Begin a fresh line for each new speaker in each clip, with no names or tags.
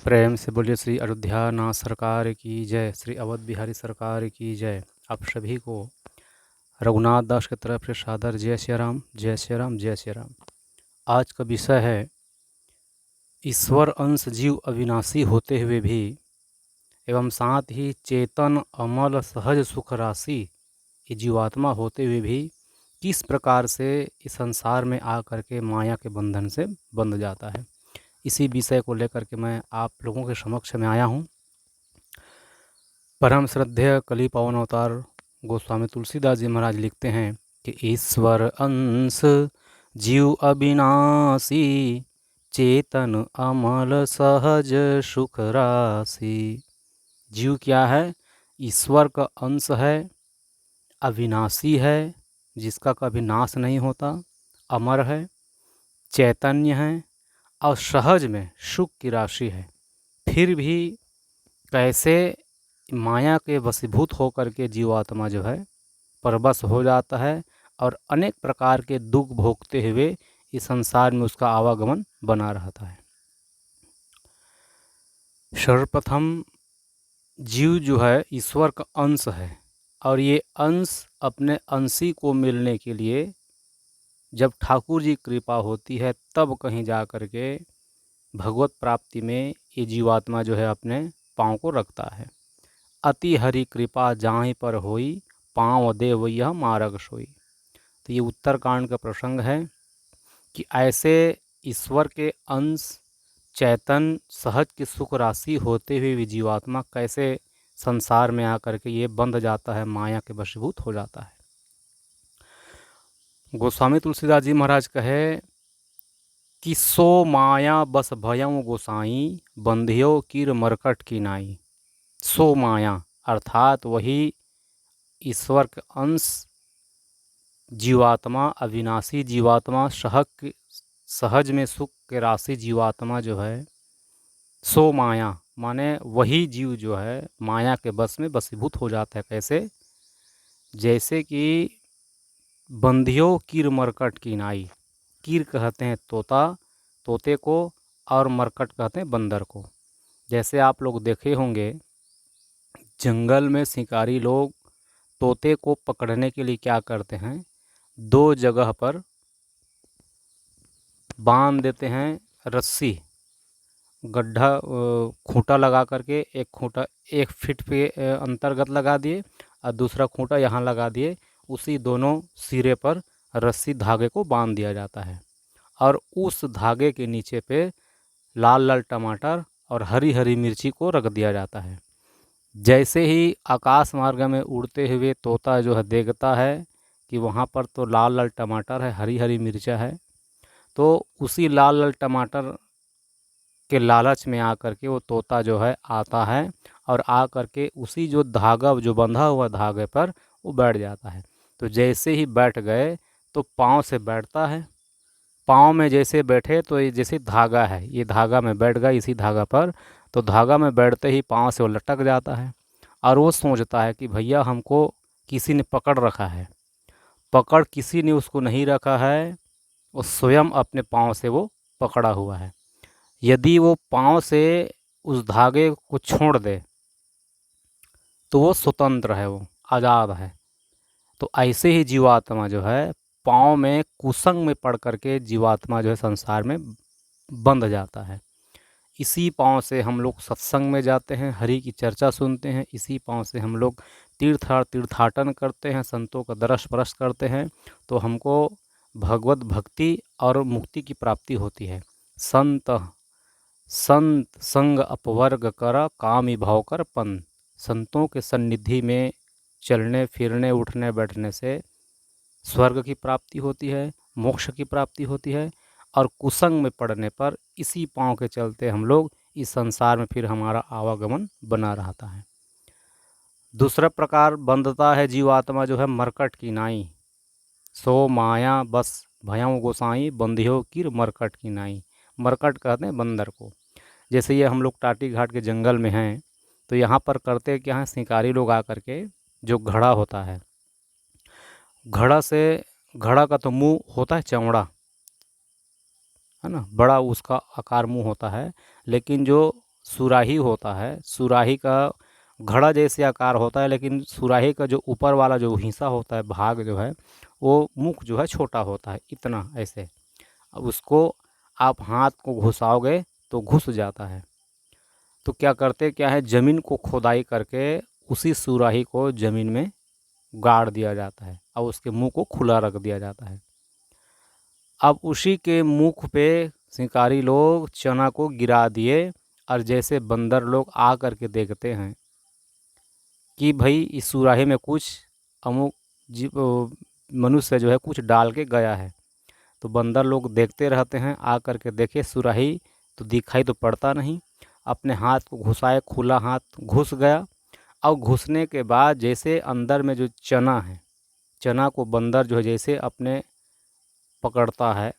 प्रेम से बोलिए श्री अयोध्या नाथ सरकार की जय, श्री अवध बिहारी सरकार की जय। आप सभी को रघुनाथ दास की तरफ से सादर जय श्री राम, जय श्री राम, जय श्री राम। आज का विषय है ईश्वर अंश जीव अविनाशी होते हुए भी एवं साथ ही चेतन अमल सहज सुख राशि ये जीवात्मा होते हुए भी किस प्रकार से इस संसार में आ करके माया के बंधन से बंध जाता है। इसी विषय को लेकर के मैं आप लोगों के समक्ष में आया हूँ। परम श्रद्धेय कली पावन अवतार गोस्वामी तुलसीदास जी महाराज लिखते हैं कि ईश्वर अंश जीव अविनाशी चेतन अमल सहज सुख राशि। जीव क्या है? ईश्वर का अंश है, अविनाशी है, जिसका कभी नाश नहीं होता, अमर है, चैतन्य है और सहज में सुख की राशि है। फिर भी कैसे माया के वशीभूत होकर के जीवात्मा जो है परवश हो जाता है और अनेक प्रकार के दुख भोगते हुए इस संसार में उसका आवागमन बना रहता है। सर्वप्रथम जीव जो है ईश्वर का अंश है और ये अंश अपने अंशी को मिलने के लिए जब ठाकुर जी कृपा होती है तब कहीं जा कर के भगवत प्राप्ति में ये जीवात्मा जो है अपने पाँव को रखता है। अति हरि कृपा जाहि पर होई पाँव देव यह मार्ग सोई। तो ये उत्तरकांड का प्रसंग है कि ऐसे ईश्वर के अंश चैतन सहज की सुख राशि होते हुए भी जीवात्मा कैसे संसार में आकर के ये बंध जाता है, माया के वशीभूत हो जाता है। गोस्वामी तुलसीदास जी महाराज कहे कि सो माया बस भयं गोसाई बंधियो कीर मरकट की नाई। सो माया अर्थात वही ईश्वर का अंश जीवात्मा, अविनाशी जीवात्मा, सहज में सुख के राशि जीवात्मा जो है, सो माया माने वही जीव जो है माया के बस में वशीभूत हो जाता है। कैसे? जैसे कि बंधियो कीर मरकट की नाई। कीर कहते हैं तोता, तोते को, और मरकट कहते हैं बंदर को। जैसे आप लोग देखे होंगे जंगल में शिकारी लोग तोते को पकड़ने के लिए क्या करते हैं, दो जगह पर बांध देते हैं रस्सी, गड्ढा खूंटा लगा करके, एक खूंटा 1 फीट पे अंतर्गत लगा दिए और दूसरा खूंटा यहाँ लगा दिए। उसी दोनों सिरे पर रस्सी धागे को बांध दिया जाता है और उस धागे के नीचे पे लाल लाल टमाटर और हरी हरी मिर्ची को रख दिया जाता है। जैसे ही आकाश मार्ग में उड़ते हुए तोता जो है देखता है कि वहाँ पर तो लाल लाल टमाटर है, हरी हरी मिर्चा है, तो उसी लाल लाल टमाटर के लालच में आकर के वो तोता जो है आता है और आकर के उसी जो धागा जो बंधा हुआ धागे पर वो बैठ जाता है। तो जैसे ही बैठ गए तो पाँव से बैठता है, पाँव में जैसे बैठे तो ये जैसे धागा है, ये धागा में बैठ गया इसी धागा पर, तो धागा में बैठते ही पाँव से वो लटक जाता है और वो सोचता है कि भैया हमको किसी ने पकड़ रखा है। पकड़ किसी ने उसको नहीं रखा है, वो स्वयं अपने पाँव से वो पकड़ा हुआ है। यदि वो पाँव से उस धागे को छोड़ दे तो वो स्वतंत्र है, वो आज़ाद है। तो ऐसे ही जीवात्मा जो है पाँव में कुसंग में पड़ करके जीवात्मा जो है संसार में बंध जाता है। इसी पाँव से हम लोग सत्संग में जाते हैं, हरि की चर्चा सुनते हैं, इसी पाँव से हम लोग तीर्थाटन करते हैं, संतों का दर्श परश करते हैं, तो हमको भगवत भक्ति और मुक्ति की प्राप्ति होती है। संत संग अपवर्ग कर कामी भाव कर पन। संतों के सन्निधि में चलने फिरने उठने बैठने से स्वर्ग की प्राप्ति होती है, मोक्ष की प्राप्ति होती है, और कुसंग में पड़ने पर इसी पाँव के चलते हम लोग इस संसार में फिर हमारा आवागमन बना रहता है। दूसरा प्रकार बंधता है जीवात्मा जो है मरकट की नाई। सो माया बस भयं गोसाई बंधियो कीर मरकट की नाई। मरकट कहते हैं बंदर को। जैसे ये हम लोग टाटी घाट के जंगल में हैं तो यहाँ पर करते क्या हैं, शिकारी लोग आकर के जो घड़ा होता है, घड़ा का तो मुंह होता है चौड़ा, है ना, बड़ा उसका आकार मुंह होता है, लेकिन जो सुराही होता है, सुराही का घड़ा जैसे आकार होता है, लेकिन सुराही का जो ऊपर वाला जो हिस्सा होता है, भाग जो है, वो मुख जो है छोटा होता है, इतना ऐसे। अब उसको आप हाथ को घुसाओगे तो घुस जाता है। तो क्या है, ज़मीन को खोदाई करके उसी सुराही को ज़मीन में गाड़ दिया जाता है और उसके मुंह को खुला रख दिया जाता है। अब उसी के मुख पे शिकारी लोग चना को गिरा दिए, और जैसे बंदर लोग आ करके देखते हैं कि भाई इस सुराही में कुछ अमुक जीव मनुष्य जो है कुछ डाल के गया है, तो बंदर लोग देखते रहते हैं। आ करके देखे सुराही तो दिखाई तो पड़ता नहीं, अपने हाथ को घुसाए, खुला हाथ घुस गया। और घुसने के बाद जैसे अंदर में जो चना है, चना को बंदर जो है जैसे अपने पकड़ता है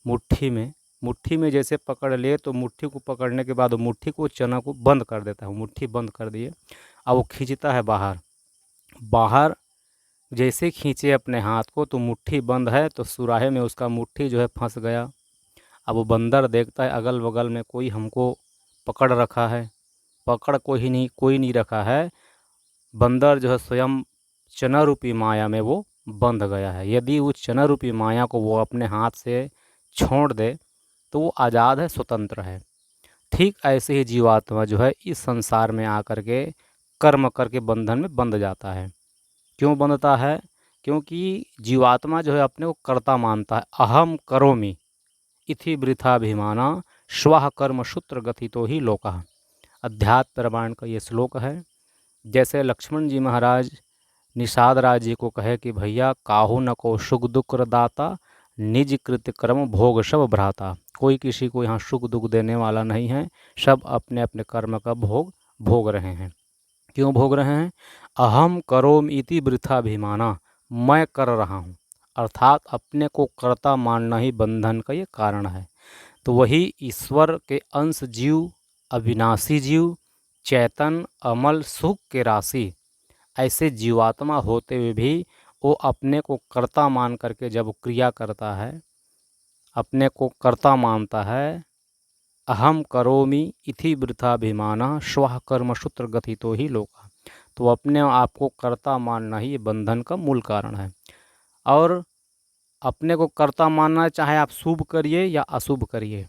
मुट्ठी में जैसे पकड़ लिए, तो मुट्ठी को पकड़ने के बाद वो मुट्ठी को चना को बंद कर देता है, मुट्ठी बंद कर दिए। अब वो खींचता है बाहर, बाहर जैसे खींचे अपने हाथ को तो मुट्ठी बंद है, तो सुराहे में उसका मुट्ठी जो है फंस गया। अब वो बंदर देखता है अगल बगल में कोई हमको पकड़ रखा है, पकड़ कोई नहीं रखा है। बंदर जो है स्वयं चना रूपी माया में वो बंध गया है। यदि उस चना रूपी माया को वो अपने हाथ से छोड़ दे तो वो आज़ाद है, स्वतंत्र है। ठीक ऐसे ही जीवात्मा जो है इस संसार में आकर के कर्म करके बंधन में बंध जाता है। क्यों बंधता है? क्योंकि जीवात्मा जो है अपने को कर्ता मानता है। अहम करोमि इति वृथाभिमाना श्वः कर्म सूत्र गथितो ही लोकः। अध्यात्म रामायण का ये श्लोक है। जैसे लक्ष्मण जी महाराज निषाद राज जी को कहे कि भैया काहू न को सुख दुख दाता, निज कृत कर्म भोग सब भ्राता। कोई किसी को यहाँ सुख दुख देने वाला नहीं है, सब अपने अपने कर्म का भोग भोग रहे हैं। क्यों भोग रहे हैं? अहम करोम इति वृथाभिमाना, मैं कर रहा हूँ, अर्थात अपने को कर्ता मानना ही बंधन का ये कारण है। तो वही ईश्वर के अंश जीव, अविनाशी जीव, चैतन अमल सुख के राशि, ऐसे जीवात्मा होते हुए भी वो अपने को कर्ता मान करके जब क्रिया करता है, अपने को कर्ता मानता है, अहम करोमि इति वृथाभिमानः स्वः कर्मसूत्र गथितो ही लोकः। तो अपने आप को कर्ता मानना ही बंधन का मूल कारण है। और अपने को कर्ता मानना, चाहे आप शुभ करिए या अशुभ करिए,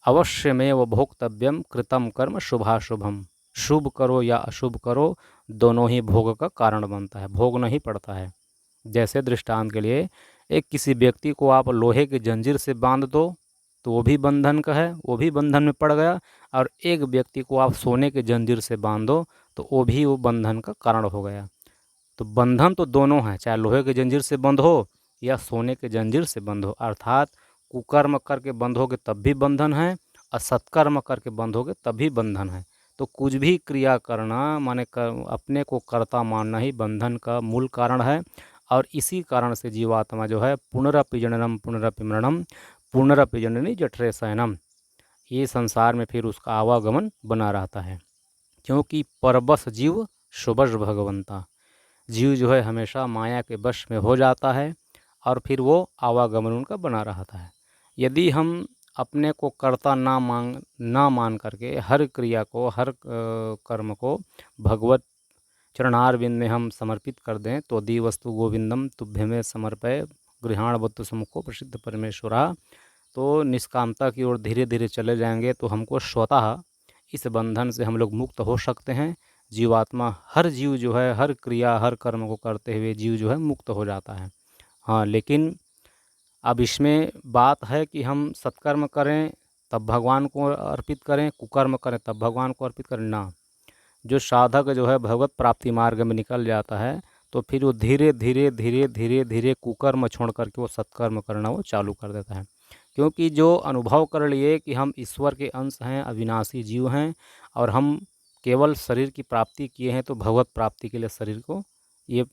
अवश्य में वो भोक्तव्यम कृतम कर्म शुभाशुभम। शुभ करो या अशुभ करो, दोनों ही भोग का कारण बनता है, भोगना ही पड़ता है। जैसे दृष्टांत के लिए, एक किसी व्यक्ति को आप लोहे की जंजीर से बांध दो तो वो भी बंधन का है, वो भी बंधन में पड़ गया। और एक व्यक्ति को आप सोने के जंजीर से बांध दो तो वो बंधन का कारण हो गया। तो बंधन तो दोनों हैं, चाहे लोहे के जंजीर से बंध हो या सोने के जंजीर से बंध हो। अर्थात कुकर्म करके बंधोगे तब भी बंधन है, और सत्कर्म करके बंधोगे तब भी बंधन है। तो कुछ भी क्रिया करना माने अपने को कर्ता मानना ही बंधन का मूल कारण है। और इसी कारण से जीवात्मा जो है पुनरपि जननम पुनरपि मरणम पुनरपि जननी जठरे शयनम, ये संसार में फिर उसका आवागमन बना रहता है। क्योंकि परबस जीव सुबस भगवंता, जीव जो है हमेशा माया के वश में हो जाता है और फिर वो आवागमन उनका बना रहता है। यदि हम अपने को कर्ता ना मान करके हर क्रिया को, हर कर्म को भगवत चरणारविंद में हम समर्पित कर दें, तो दी वस्तु गोविंदम तुभ्यमे समर्पय गृहाण वस्तु समुखो प्रसिद्ध परमेश्वरा, तो निष्कामता की ओर धीरे धीरे चले जाएंगे तो हमको स्वतः इस बंधन से हम लोग मुक्त हो सकते हैं। जीवात्मा, हर जीव जो है हर क्रिया हर कर्म को करते हुए जीव जो है मुक्त हो जाता है। हाँ, लेकिन अब इसमें बात है कि हम सत्कर्म करें तब भगवान को अर्पित करें, कुकर्म करें तब भगवान को अर्पित करें ना। जो साधक जो है भगवत प्राप्ति मार्ग में निकल जाता है तो फिर वो धीरे धीरे धीरे धीरे धीरे कुकर्म छोड़ करके वो सत्कर्म करना वो चालू कर देता है। क्योंकि जो अनुभव कर लिए कि हम ईश्वर के अंश हैं, अविनाशी जीव हैं, और हम केवल शरीर की प्राप्ति किए हैं, तो भगवत प्राप्ति के लिए शरीर को ये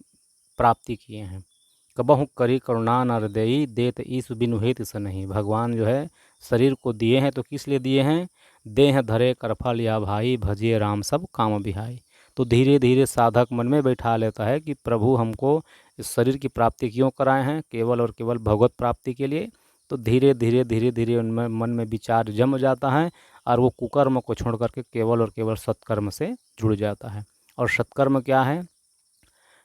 प्राप्ति किए हैं। कबहु करी करुणा न हृदयी देत ईस बिनु हेत स नहीं। भगवान जो है शरीर को दिए हैं तो किस लिए दिए हैं? देह धरे करफल या भाई भजिए राम सब काम बिहाई। तो धीरे धीरे साधक मन में बैठा लेता है कि प्रभु हमको इस शरीर की प्राप्ति क्यों कराए हैं? केवल और केवल भगवत प्राप्ति के लिए। तो धीरे धीरे धीरे धीरे उनमें मन में विचार जम जाता है और वो कुकर्म को छोड़ करके केवल और केवल सत्कर्म से जुड़ जाता है। और सत्कर्म क्या है?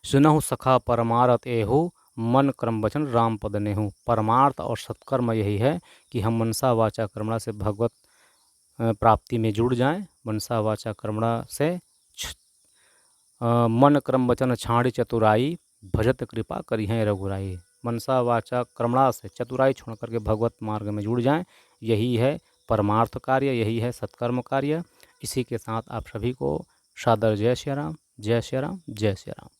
सुनहु सखा परमार्थ एहु, मन कर्म वचन राम पद नेहु। परमार्थ और सत्कर्म यही है कि हम मनसा वाचा कर्मणा से भगवत प्राप्ति में जुड़ जाएं। मनसा वाचा कर्मणा से मन क्रम वचन छाड़ी चतुराई, भजत कृपा करी है रघुराई। मनसा वाचा कर्मणा से चतुराई छोड़ करके भगवत मार्ग में जुड़ जाएं। यही है परमार्थ कार्य, यही है सत्कर्म कार्य। इसी के साथ आप सभी को सादर जय श्री राम, जय श्री राम, जय श्री राम।